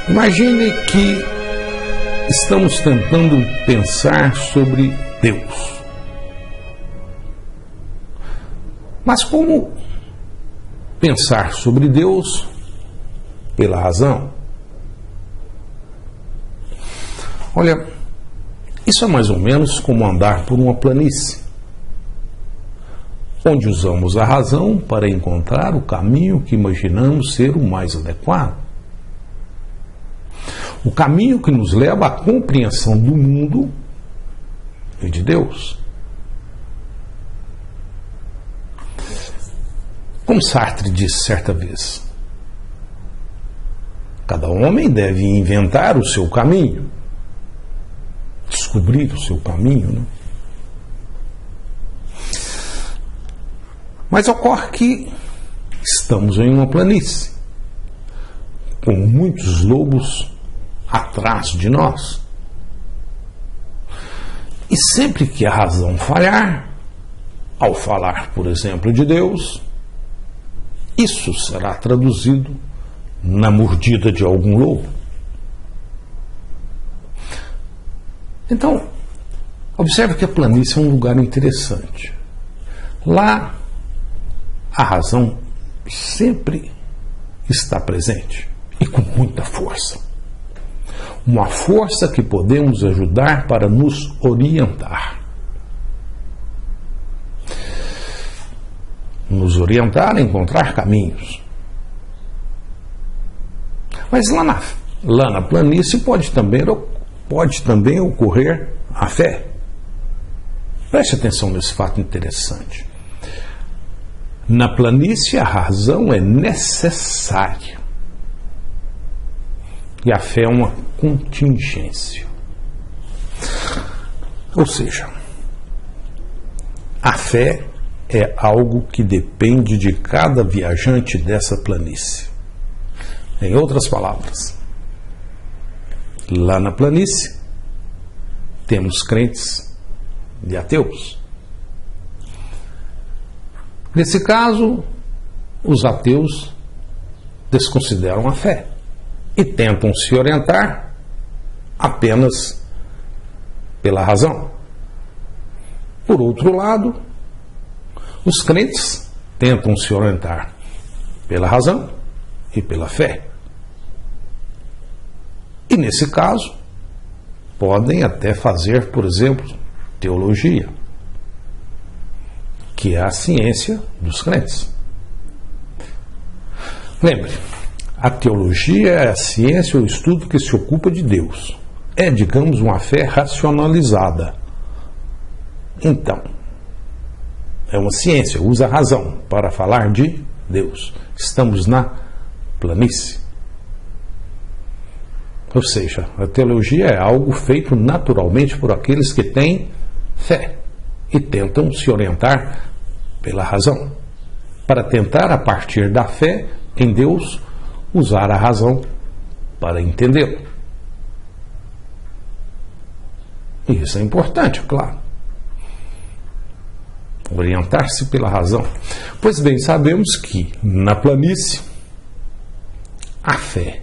Imagine que estamos tentando pensar sobre Deus. Mas como pensar sobre Deus pela razão? Olha, isso é mais ou menos como andar por uma planície, onde usamos a razão para encontrar o caminho que imaginamos ser o mais adequado. O caminho que nos leva à compreensão do mundo e de Deus. Como Sartre disse certa vez, cada homem deve inventar o seu caminho, descobrir o seu caminho, né? Mas ocorre que estamos em uma planície, com muitos lobos atrás de nós. E sempre que a razão falhar, ao falar, por exemplo, de Deus, isso será traduzido na mordida de algum lobo. Então, observe que a planície é um lugar interessante. Lá, a razão sempre está presente e com muita força. Uma força que podemos ajudar para nos orientar. Nos orientar a encontrar caminhos. Mas lá na planície pode também ocorrer a fé. Preste atenção nesse fato interessante. Na planície a razão é necessária. E a fé é uma contingência. Ou seja, a fé é algo que depende de cada viajante dessa planície. Em outras palavras, lá na planície temos crentes e ateus. Nesse caso, os ateus desconsideram a fé e tentam se orientar apenas pela razão. Por outro lado, os crentes tentam se orientar pela razão e pela fé. E nesse caso, podem até fazer, por exemplo, teologia, que é a ciência dos crentes. Lembre, a teologia é a ciência ou estudo que se ocupa de Deus. É, digamos, uma fé racionalizada. Então, é uma ciência, usa a razão para falar de Deus. Estamos na planície. Ou seja, a teologia é algo feito naturalmente por aqueles que têm fé e tentam se orientar pela razão, para tentar, a partir da fé em Deus, usar a razão para entendê-lo. E isso é importante, claro. Orientar-se pela razão. Pois bem, sabemos que na planície a fé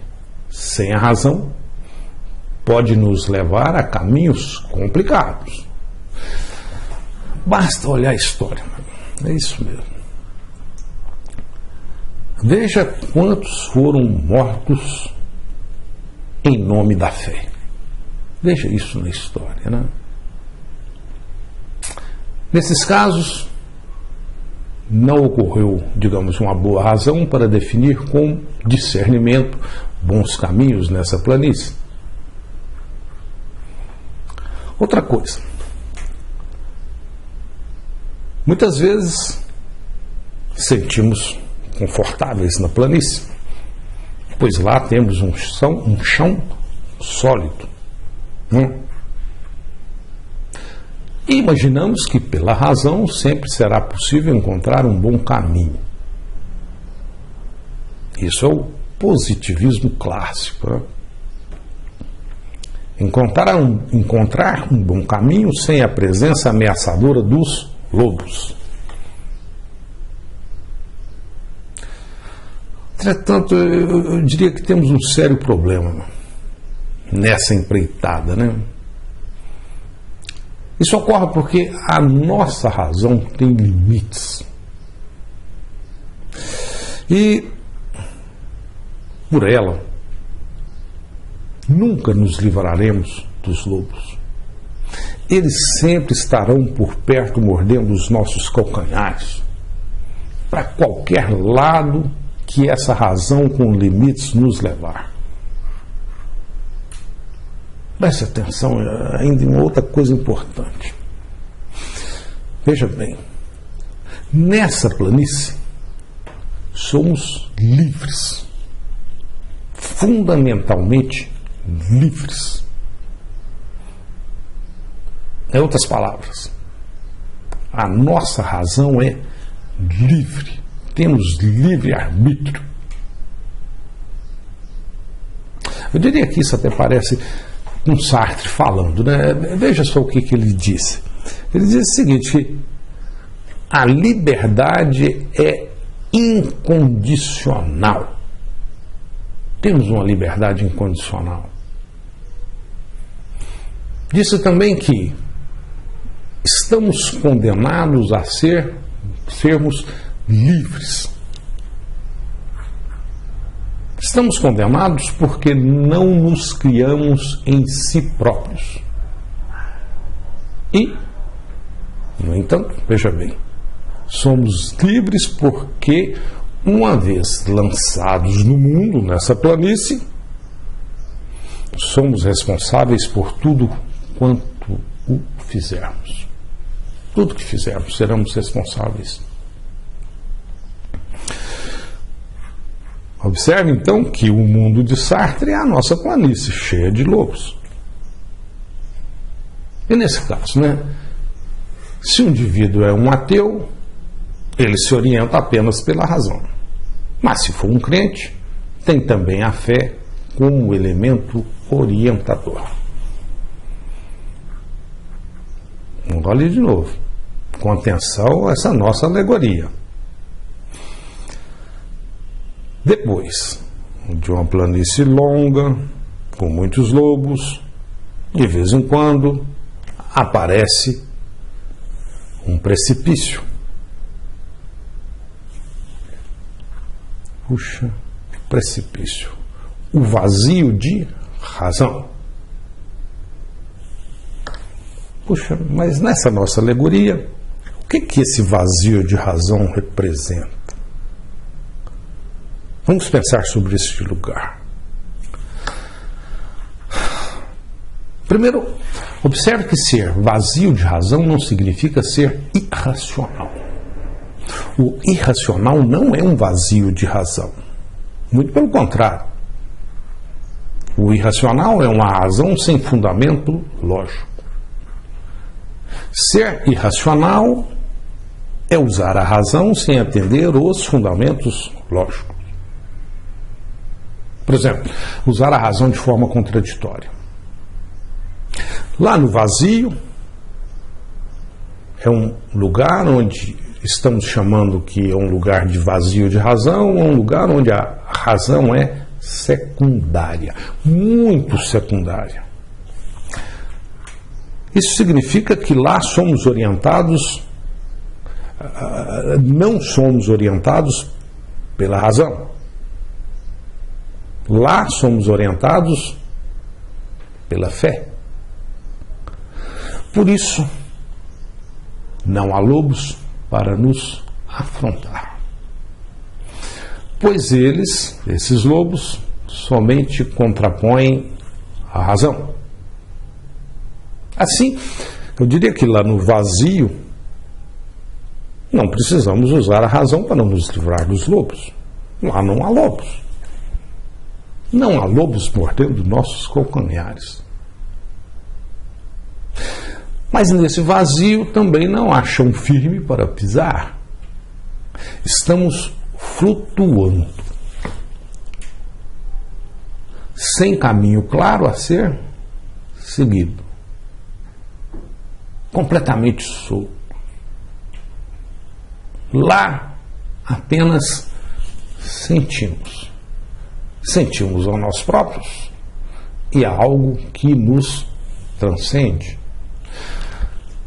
sem a razão pode nos levar a caminhos complicados. Basta olhar a história. É isso mesmo. Veja quantos foram mortos em nome da fé. Veja isso na história, né? Nesses casos, não ocorreu, digamos, uma boa razão para definir com discernimento bons caminhos nessa planície. Outra coisa. Muitas vezes sentimos confortáveis na planície, pois lá temos um chão sólido. E imaginamos que pela razão sempre será possível encontrar um bom caminho. Isso é o positivismo clássico, né? Encontrar um bom caminho sem a presença ameaçadora dos lobos. Entretanto, eu diria que temos um sério problema nessa empreitada, né? Isso ocorre porque a nossa razão tem limites. E, por ela, nunca nos livraremos dos lobos. Eles sempre estarão por perto, mordendo os nossos calcanhares, para qualquer lado que essa razão com limites nos levar. Preste atenção ainda em outra coisa importante. Veja bem, nessa planície somos livres, fundamentalmente livres. Em outras palavras, a nossa razão é livre, temos livre-arbítrio. Eu diria que isso até parece um Sartre falando, né? Veja só o que ele disse. Ele diz o seguinte, que a liberdade é incondicional. Temos uma liberdade incondicional. Disse também que estamos condenados a sermos livres. Estamos condenados porque não nos criamos em si próprios. E, no entanto, veja bem, somos livres porque, uma vez lançados no mundo, nessa planície, somos responsáveis por tudo quanto o fizermos. Tudo que fizermos, seremos responsáveis. Observe, então, que o mundo de Sartre é a nossa planície, cheia de lobos. E nesse caso, né? Se o indivíduo é um ateu, ele se orienta apenas pela razão. Mas se for um crente, tem também a fé como elemento orientador. Vamos olhar de novo, com atenção a essa nossa alegoria. Depois de uma planície longa, com muitos lobos, de vez em quando aparece um precipício. Puxa, precipício. O vazio de razão. Puxa, mas nessa nossa alegoria, o que esse vazio de razão representa? Vamos pensar sobre este lugar. Primeiro, observe que ser vazio de razão não significa ser irracional. O irracional não é um vazio de razão. Muito pelo contrário. O irracional é uma razão sem fundamento lógico. Ser irracional é usar a razão sem atender os fundamentos lógicos. Por exemplo, usar a razão de forma contraditória. Lá no vazio, é um lugar onde estamos chamando que é um lugar de vazio de razão, ou um lugar onde a razão é secundária, muito secundária. Isso significa que lá somos orientados, não somos orientados pela razão. Lá somos orientados pela fé. Por isso, não há lobos para nos afrontar. Pois esses lobos, somente contrapõem a razão. Assim, eu diria que lá no vazio, não precisamos usar a razão para nos livrar dos lobos. Lá não há lobos. Não há lobos mordendo nossos calcanhares. Mas nesse vazio também não há chão firme para pisar. Estamos flutuando, sem caminho claro a ser seguido, completamente solto. Lá apenas sentimos. Sentimos a nós próprios e a algo que nos transcende.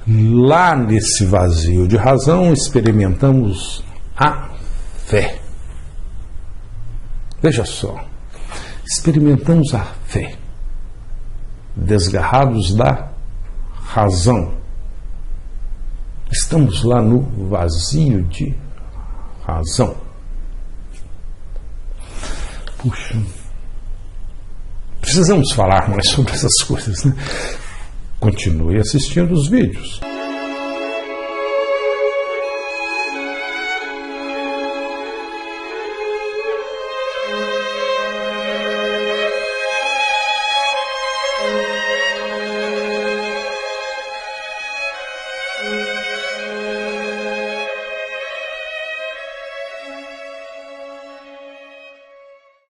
Lá nesse vazio de razão experimentamos a fé. Veja só, experimentamos a fé, desgarrados da razão. Estamos lá no vazio de razão. Puxa, precisamos falar mais sobre essas coisas, né? Continue assistindo os vídeos.